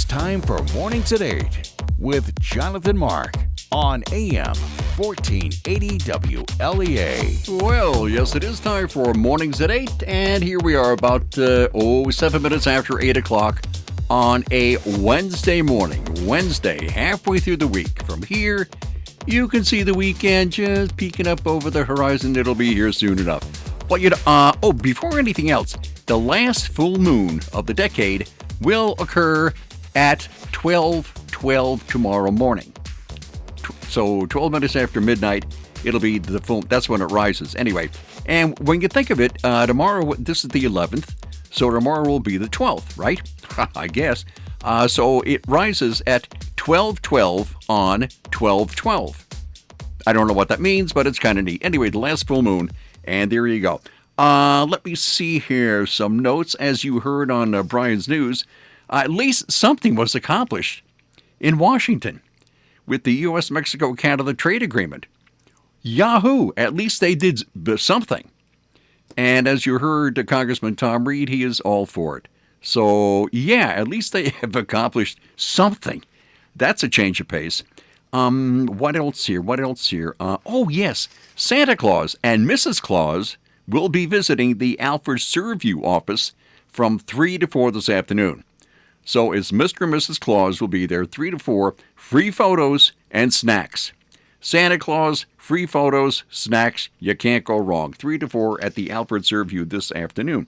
time for Mornings at 8 with Jonathan Mark on AM 1480 WLEA. Well, yes, it is time for Mornings at 8, and here we are about 7 minutes after 8 o'clock on a Wednesday morning. Wednesday, halfway through the week. From here, you can see the weekend just peeking up over the horizon. It'll be here soon enough. But before anything else, the last full moon of the decade will occur at 12:12 tomorrow morning. So 12 minutes after midnight, it'll be the full. That's when it rises. Anyway, and when you think of it, tomorrow, this is the 11th, so tomorrow will be the 12th, right? I guess. So it rises at 12:12 on 12:12. I don't know what that means, but it's kind of neat. Anyway, the last full moon, and there you go. Let me see here. Some notes. As you heard on Brian's news, at least something was accomplished in Washington with the U.S.-Mexico-Canada trade agreement. Yahoo! At least they did something. And as you heard Congressman Tom Reed, he is all for it. So, yeah, at least they have accomplished something. That's a change of pace. What else here? Yes, Santa Claus and Mrs. Claus will be visiting the Alfred Surview office from 3 to 4 this afternoon. So it's Mr. and Mrs. Claus will be there 3 to 4, free photos and snacks. Santa Claus, free photos, snacks, you can't go wrong. 3 to 4 at the Alfred Surview this afternoon.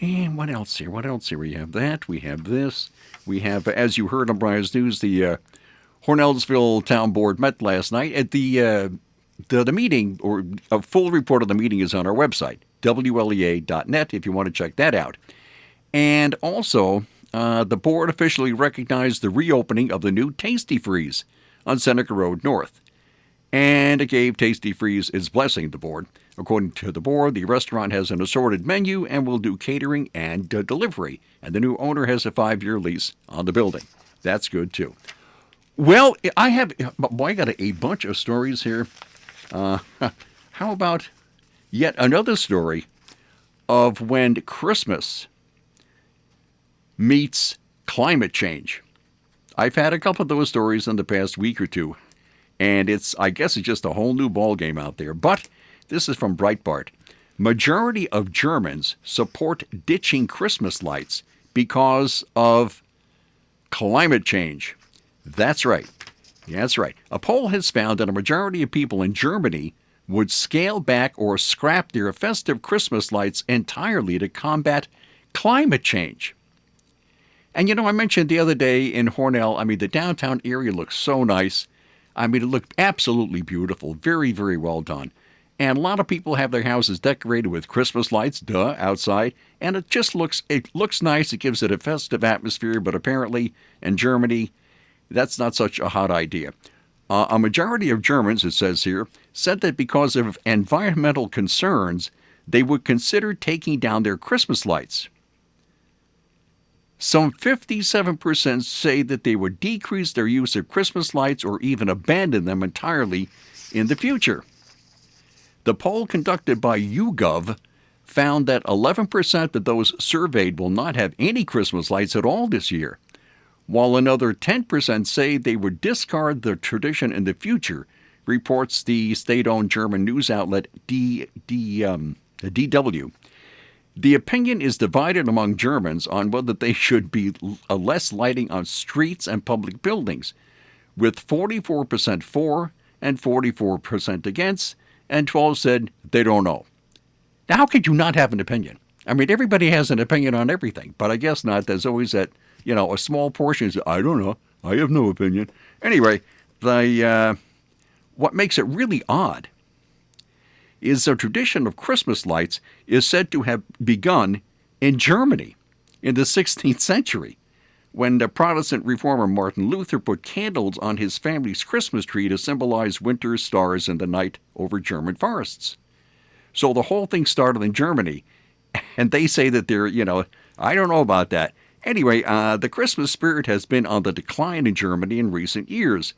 And what else here? We have that, we have this. We have, as you heard on Brian's News, the Hornellsville Town Board met last night at the meeting, or a full report of the meeting is on our website, WLEA.net, if you want to check that out. And also, the board officially recognized the reopening of the new Tasty Freeze on Seneca Road North. And it gave Tasty Freeze its blessing, the board. According to the board, the restaurant has an assorted menu and will do catering and delivery. And the new owner has a 5-year lease on the building. That's good, too. Well, I got a bunch of stories here. How about yet another story of when Christmas meets climate change? I've had a couple of those stories in the past week or two, and I guess it's just a whole new ballgame out there. But this is from Breitbart. Majority of Germans support ditching Christmas lights because of climate change. That's right. A poll has found that a majority of people in Germany would scale back or scrap their festive Christmas lights entirely to combat climate change. And I mentioned the other day in Hornell, the downtown area looks so nice. It looked absolutely beautiful. Very, very well done. And a lot of people have their houses decorated with Christmas lights, outside. And it looks nice. It gives it a festive atmosphere. But apparently in Germany, that's not such a hot idea. A majority of Germans, it says here, said that because of environmental concerns, they would consider taking down their Christmas lights. Some 57% say that they would decrease their use of Christmas lights or even abandon them entirely in the future. The poll conducted by YouGov found that 11% of those surveyed will not have any Christmas lights at all this year, while another 10% say they would discard the tradition in the future, reports the state-owned German news outlet DW. The opinion is divided among Germans on whether they should be less lighting on streets and public buildings, with 44% for and 44% against, and 12 said they don't know. Now, how could you not have an opinion? Everybody has an opinion on everything, but I guess not. There's always that, a small portion is, I don't know, I have no opinion. Anyway, what makes it really odd is the tradition of Christmas lights is said to have begun in Germany in the 16th century, when the Protestant reformer Martin Luther put candles on his family's Christmas tree to symbolize winter's stars in the night over German forests. So the whole thing started in Germany, and they say that they're, I don't know about that. Anyway, the Christmas spirit has been on the decline in Germany in recent years.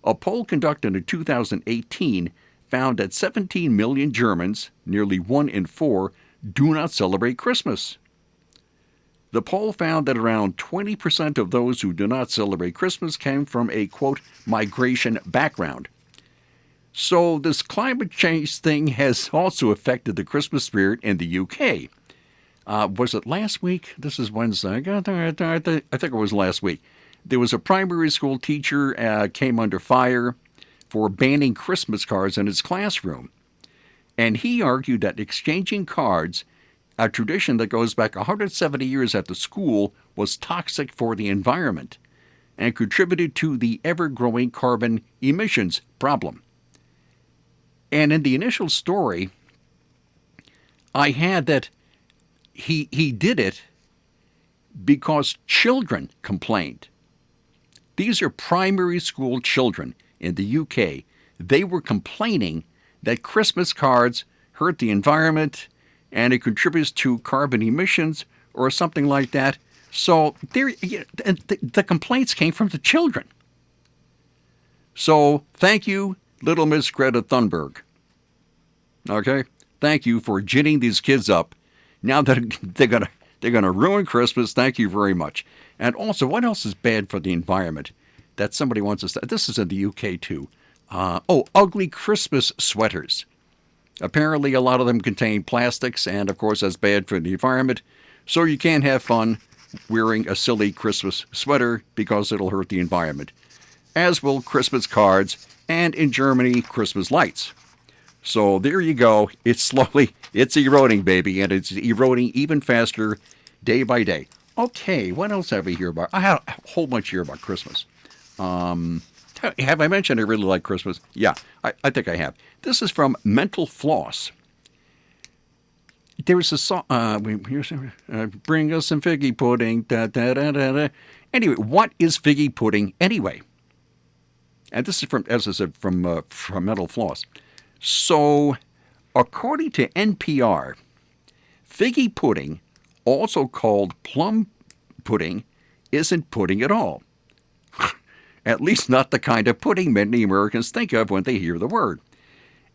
A poll conducted in 2018 found that 17 million Germans, nearly 1 in 4, do not celebrate Christmas. The poll found that around 20% of those who do not celebrate Christmas came from a, quote, migration background. So this climate change thing has also affected the Christmas spirit in the UK. Was it last week? This is Wednesday. I think it was last week. There was a primary school teacher came under fire for banning Christmas cards in his classroom. And he argued that exchanging cards, a tradition that goes back 170 years at the school, was toxic for the environment and contributed to the ever-growing carbon emissions problem. And in the initial story, I had that he did it because children complained. These are primary school children in the UK. They were complaining that Christmas cards hurt the environment and it contributes to carbon emissions or something like that. So the complaints came from the children. So thank you, Little Miss Greta Thunberg. Okay? Thank you for ginning these kids up. Now that they're gonna ruin Christmas, thank you very much. And also, what else is bad for the environment that somebody wants us to... This is in the UK too. Ugly Christmas sweaters. Apparently, a lot of them contain plastics, and of course, that's bad for the environment. So you can't have fun wearing a silly Christmas sweater because it'll hurt the environment. As will Christmas cards, and in Germany, Christmas lights. So there you go. It's eroding, baby, and it's eroding even faster day by day. Okay, what else have we here about? I had a whole bunch here about Christmas. Have I mentioned I really like Christmas? Yeah, I think I have. This is from Mental Floss. There was a song, bring us some figgy pudding, da da da da da. Anyway, what is figgy pudding anyway? And this is from, as I said, from Mental Floss. So, according to NPR, figgy pudding, also called plum pudding, isn't pudding at all. At least not the kind of pudding many Americans think of when they hear the word.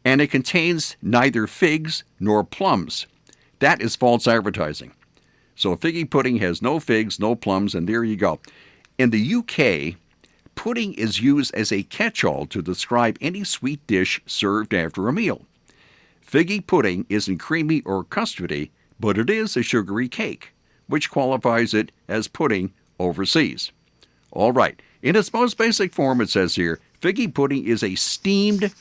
And it contains neither figs nor plums. That is false advertising. So figgy pudding has no figs, no plums, and there you go. In the UK, pudding is used as a catch-all to describe any sweet dish served after a meal. Figgy pudding isn't creamy or custardy, but it is a sugary cake, which qualifies it as pudding overseas. All right. In its most basic form, it says here, figgy pudding is a steamed,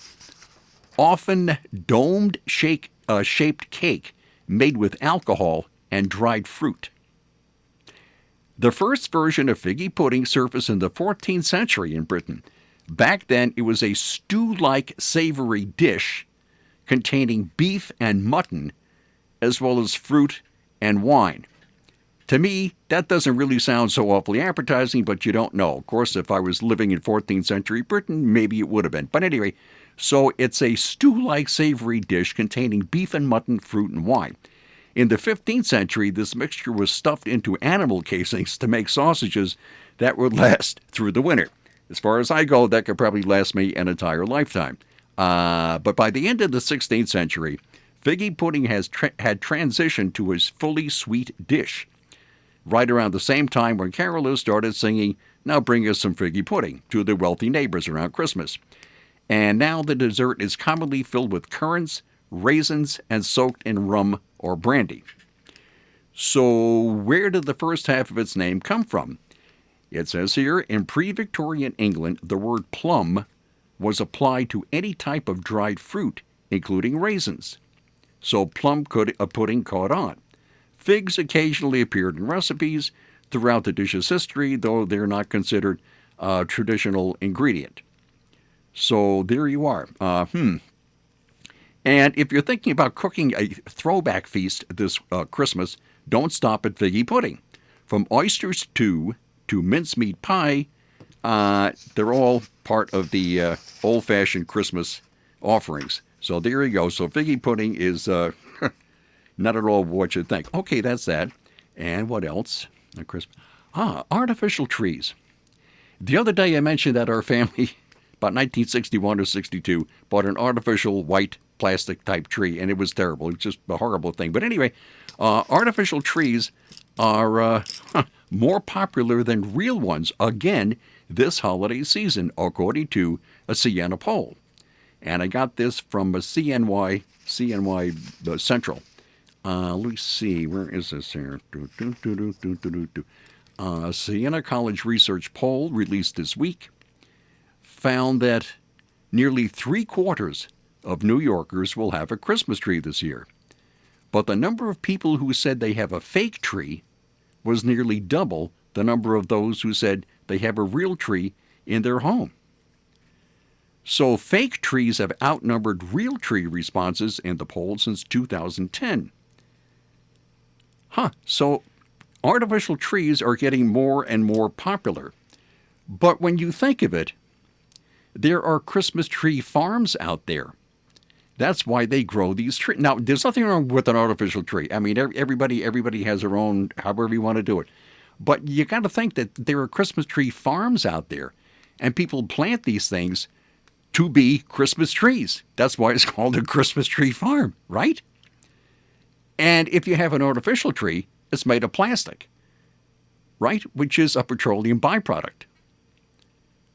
often domed shaped cake made with alcohol and dried fruit. The first version of figgy pudding surfaced in the 14th century in Britain. Back then, it was a stew-like savory dish containing beef and mutton, as well as fruit and wine. To me, that doesn't really sound so awfully appetizing, but you don't know. Of course, if I was living in 14th century Britain, maybe it would have been. But anyway, so it's a stew-like savory dish containing beef and mutton, fruit, and wine. In the 15th century, this mixture was stuffed into animal casings to make sausages that would last through the winter. As far as I go, that could probably last me an entire lifetime. But by the end of the 16th century, figgy pudding had transitioned to a fully sweet dish. Right around the same time when carolers started singing, "Now bring us some figgy pudding," to their wealthy neighbors around Christmas. And now the dessert is commonly filled with currants, raisins, and soaked in rum or brandy. So where did the first half of its name come from? It says here, in pre-Victorian England, the word plum was applied to any type of dried fruit, including raisins. So plum pudding caught on. Figs occasionally appeared in recipes throughout the dish's history, though they're not considered a traditional ingredient. So there you are. And if you're thinking about cooking a throwback feast this Christmas, don't stop at figgy pudding. From oysters stew to mincemeat pie, they're all part of the old-fashioned Christmas offerings. So there you go. So figgy pudding is not at all what you think. Okay, that's that. And what else? Artificial trees. The other day I mentioned that our family, about 1961 or 62, bought an artificial white plastic type tree, and it was terrible. It was just a horrible thing. But anyway, artificial trees are more popular than real ones again this holiday season, according to a Siena poll. And I got this from a CNY Central. Let me see, where is this here? Siena College Research poll released this week found that nearly 3/4 of New Yorkers will have a Christmas tree this year. But the number of people who said they have a fake tree was nearly double the number of those who said they have a real tree in their home. So fake trees have outnumbered real tree responses in the poll since 2010. So artificial trees are getting more and more popular. But when you think of it, there are Christmas tree farms out there. That's why they grow these trees. Now, there's nothing wrong with an artificial tree. I mean, everybody has their own, however you want to do it. But you got to think that there are Christmas tree farms out there, and people plant these things to be Christmas trees. That's why it's called a Christmas tree farm, right? And if you have an artificial tree, it's made of plastic, right? Which is a petroleum byproduct.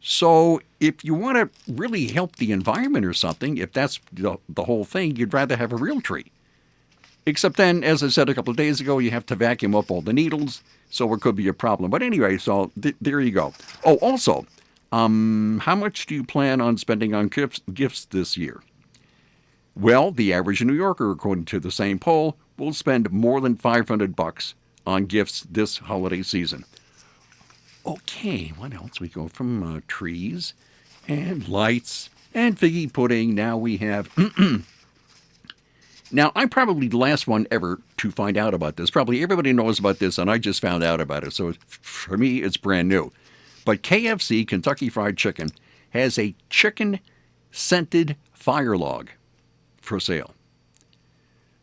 So if you want to really help the environment or something, if that's the whole thing, you'd rather have a real tree. Except then, as I said a couple of days ago, you have to vacuum up all the needles, so it could be a problem. But anyway, so there you go. Oh, also, how much do you plan on spending on gifts this year? Well, the average New Yorker, according to the same poll, will spend more than $500 on gifts this holiday season. Okay, what else? We go from trees and lights and figgy pudding. Now we have... Now, I'm probably the last one ever to find out about this. Probably everybody knows about this, and I just found out about it. So for me, it's brand new. But KFC, Kentucky Fried Chicken, has a chicken-scented fire log for sale.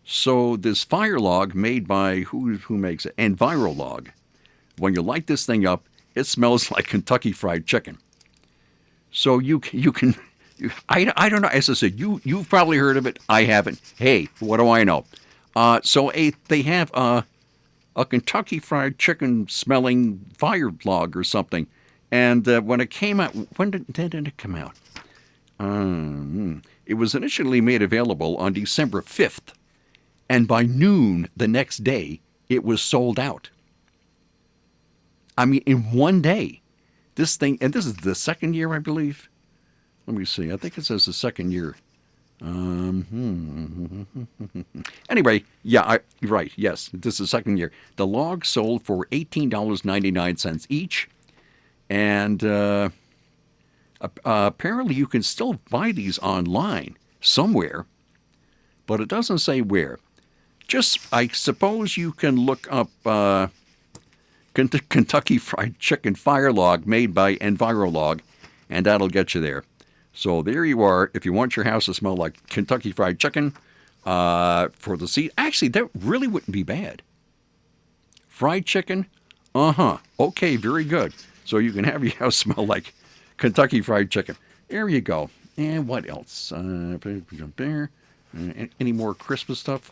So this fire log made by, who makes it? EnviroLog. When you light this thing up, it smells like Kentucky Fried Chicken. So you can, I don't know. As I said, you've probably heard of it. I haven't. Hey, what do I know? They have a Kentucky Fried Chicken smelling fire log or something. And when it came out, when did it come out? It was initially made available on December 5th. And by noon the next day, it was sold out. I mean, in one day, this thing, and this is the second year, I believe. Let me see. I think it says the second year. Anyway, yeah, right. Yes, this is the second year. The log sold for $18.99 each. And apparently you can still buy these online somewhere, but it doesn't say where. I suppose you can look up Kentucky Fried Chicken Fire Log made by EnviroLog, and that'll get you there. So there you are. If you want your house to smell like Kentucky Fried Chicken for the season, actually, that really wouldn't be bad. Fried chicken? Okay, very good. So you can have your house smell like Kentucky Fried Chicken. There you go. And what else? There. Any more Christmas stuff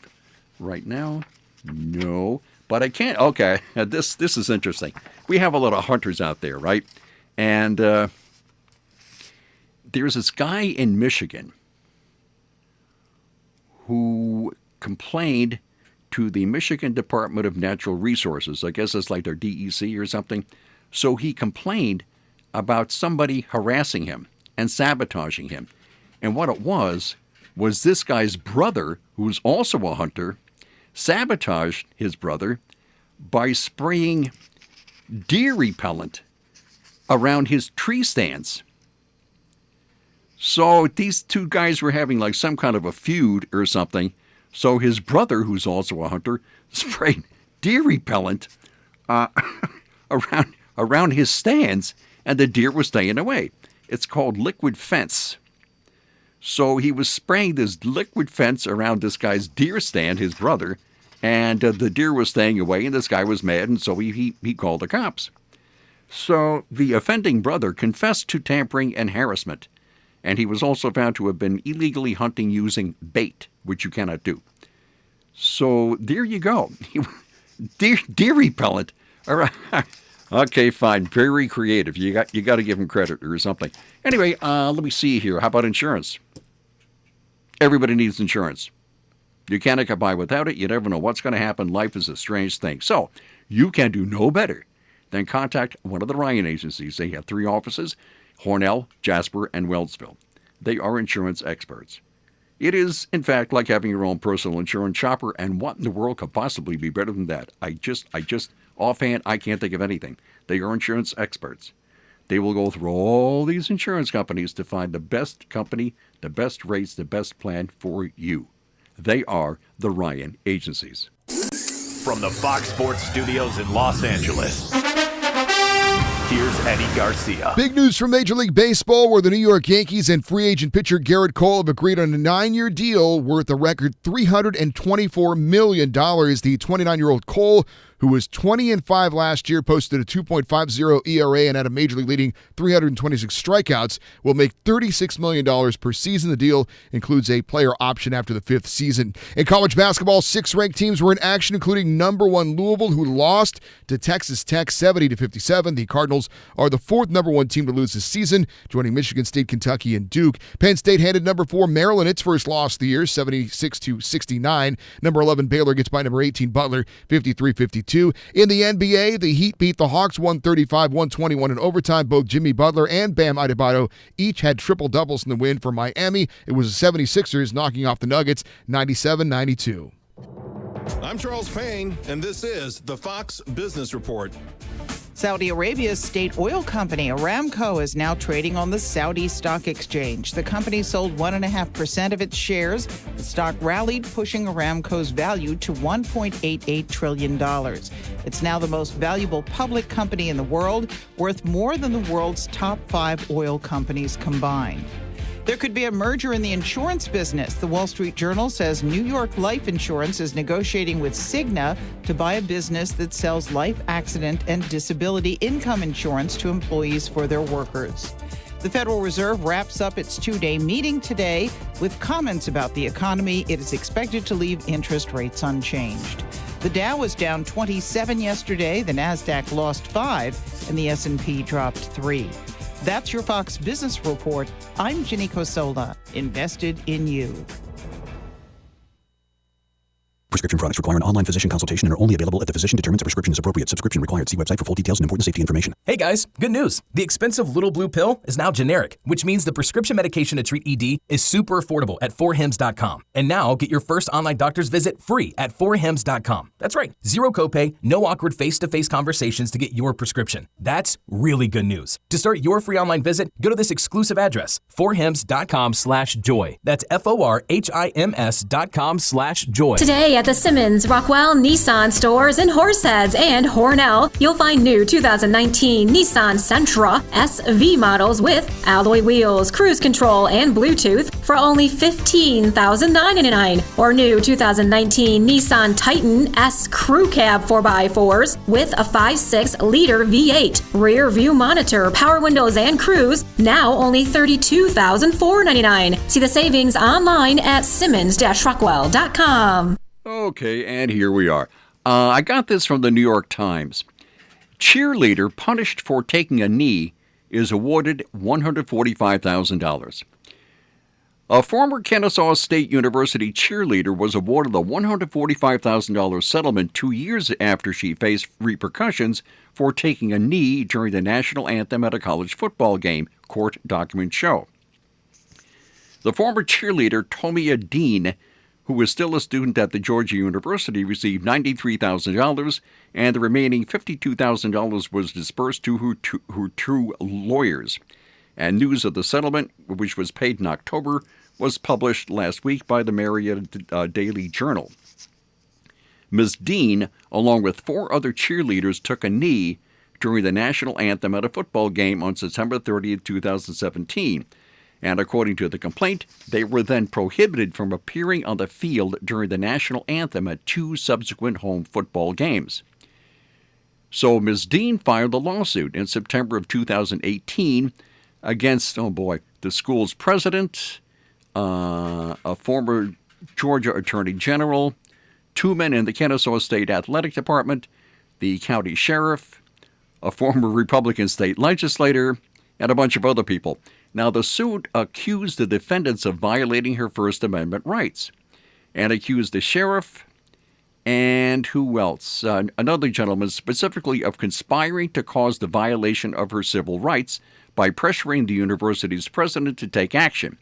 right now? No. But I can't. Okay, this is interesting. We have a lot of hunters out there, right? And there's this guy in Michigan who complained to the Michigan Department of Natural Resources. I guess it's like their DEC or something. So he complained about somebody harassing him and sabotaging him. And what it was this guy's brother, who's also a hunter, sabotaged his brother by spraying deer repellent around his tree stands. So these two guys were having like some kind of a feud or something. So his brother, who's also a hunter, sprayed deer repellent around his stands, and the deer were staying away. It's called liquid fence. So he was spraying this liquid fence around this guy's deer stand, his brother, and the deer was staying away, and this guy was mad, and so he called the cops. So the offending brother confessed to tampering and harassment, and he was also found to have been illegally hunting using bait, which you cannot do. So there you go. Deer repellent. All right. Okay, fine. Very creative. You got to give him credit or something. Anyway, let me see here. How about insurance? Everybody needs insurance. You can't get by without it. You never know what's going to happen. Life is a strange thing. So you can do no better than contact one of the Ryan agencies. They have 3 offices, Hornell, Jasper, and Wellsville. They are insurance experts. It is, in fact, like having your own personal insurance shopper, and what in the world could possibly be better than that? I just, offhand, I can't think of anything. They are insurance experts. They will go through all these insurance companies to find the best company, the best rates, the best plan for you. They are the Ryan agencies. From the Fox Sports Studios in Los Angeles, here's Eddie Garcia. Big news from Major League Baseball, where the New York Yankees and free agent pitcher Garrett Cole have agreed on a 9-year deal worth a record $324 million. The 29-year-old Cole, who was 20-5 last year, posted a 2.50 ERA and had a major league leading 326 strikeouts, will make $36 million per season. The deal includes a player option after the 5th season. In college basketball, 6 ranked teams were in action, including number 1 Louisville, who lost to Texas Tech 70-57. The Cardinals are the 4th number 1 team to lose this season, joining Michigan State, Kentucky, and Duke. Penn State handed number 4 Maryland its first loss of the year, 76-69. Number 11 Baylor gets by number 18 Butler, 53-52. In the NBA, the Heat beat the Hawks 135-121 in overtime. Both Jimmy Butler and Bam Adebayo each had triple-doubles in the win for Miami. It was the 76ers knocking off the Nuggets 97-92. I'm Charles Payne, and this is the Fox Business Report. Saudi Arabia's state oil company, Aramco, is now trading on the Saudi Stock Exchange. The company sold 1.5% of its shares. The stock rallied, pushing Aramco's value to $1.88 trillion. It's now the most valuable public company in the world, worth more than the world's top 5 oil companies combined. There could be a merger in the insurance business. The Wall Street Journal says New York Life Insurance is negotiating with Cigna to buy a business that sells life, accident, and disability income insurance to employees for their workers. The Federal Reserve wraps up its 2-day meeting today with comments about the economy. It is expected to leave interest rates unchanged. The Dow was down 27 yesterday. The Nasdaq lost 5, and the S&P dropped 3. That's your Fox Business Report. I'm Ginny Cosola, invested in you. Prescription products require an online physician consultation and are only available if the physician determines a prescription is appropriate. Subscription required. See website for full details and important safety information. Hey guys, good news. The expensive Little Blue pill is now generic, which means the prescription medication to treat ED is super affordable at 4hims.com. And now get your first online doctor's visit free at 4hims.com. That's right. 0 copay, no awkward face-to-face conversations to get your prescription. That's really good news. To start your free online visit, go to this exclusive address, 4hims.com/joy. That's FORHIMS.com/joy. Today at the Simmons, Rockwell, Nissan stores in Horseheads and Hornell, you'll find new 2019 Nissan Sentra SV models with alloy wheels, cruise control, and Bluetooth for only $15,999, or new 2019 Nissan Titan S Crew Cab 4x4s with a 5.6-liter V8, rear view monitor, power windows, and cruise, now only $32,499. See the savings online at simmons-rockwell.com. Okay, and here we are. I got this from the New York Times. Cheerleader punished for taking a knee is awarded $145,000. A former Kennesaw State University cheerleader was awarded a $145,000 settlement 2 years after she faced repercussions for taking a knee during the national anthem at a college football game, court documents show. The former cheerleader, Tomia Dean, who is still a student at the Georgia University, received $93,000, and the remaining $52,000 was dispersed to her two lawyers. And news of the settlement, which was paid in October, was published last week by the Marietta Daily Journal. Ms. Dean, along with 4 other cheerleaders, took a knee during the national anthem at a football game on September 30, 2017. And according to the complaint, they were then prohibited from appearing on the field during the national anthem at 2 subsequent home football games. So Ms. Dean filed a lawsuit in September of 2018 against, the school's president, a former Georgia Attorney General, 2 men in the Kennesaw State Athletic Department, the county sheriff, a former Republican state legislator, and a bunch of other people. Now, the suit accused the defendants of violating her First Amendment rights and accused the sheriff and who else? Another gentleman specifically of conspiring to cause the violation of her civil rights by pressuring the university's president to take action.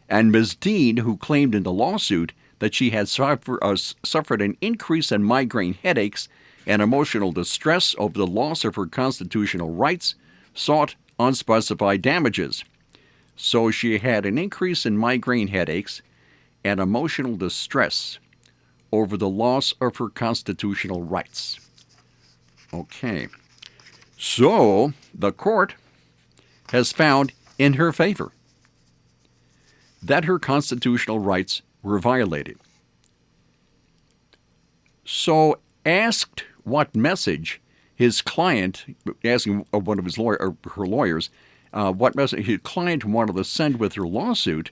And Ms. Dean, who claimed in the lawsuit that she had suffered an increase in migraine headaches and emotional distress over the loss of her constitutional rights, sought unspecified damages. So she had an increase in migraine headaches and emotional distress over the loss of her constitutional rights. Okay. So the court has found in her favor that her constitutional rights were violated. So asked what message his client, asking one of her lawyers, what message his client wanted to send with her lawsuit,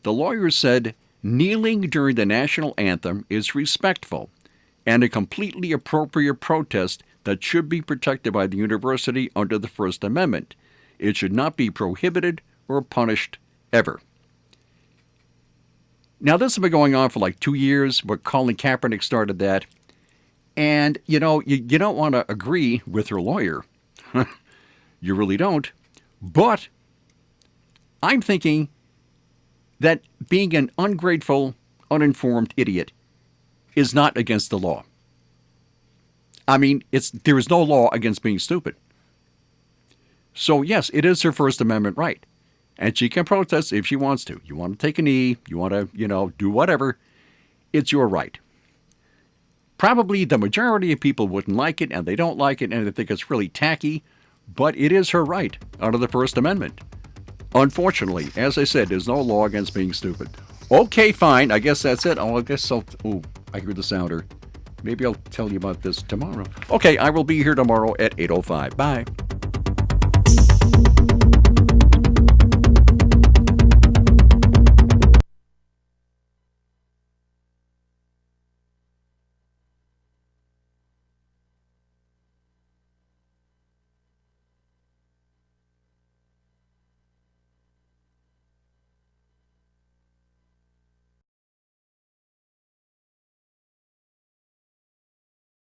the lawyer said, kneeling during the national anthem is respectful and a completely appropriate protest that should be protected by the university under the First Amendment. It should not be prohibited or punished ever. Now, this has been going on for like 2 years, but Colin Kaepernick started that. And, you don't want to agree with her lawyer. You really don't. But I'm thinking that being an ungrateful, uninformed idiot is not against the law. I mean, there is no law against being stupid. So, yes, it is her First Amendment right. And she can protest if she wants to. You want to take a knee, you want to, do whatever, it's your right. Probably the majority of people wouldn't like it, and they don't like it, and they think it's really tacky, but it is her right under the First Amendment. Unfortunately, as I said, there's no law against being stupid. Okay, fine. I guess that's it. I hear the sounder. Maybe I'll tell you about this tomorrow. Okay, I will be here tomorrow at 8:05. Bye.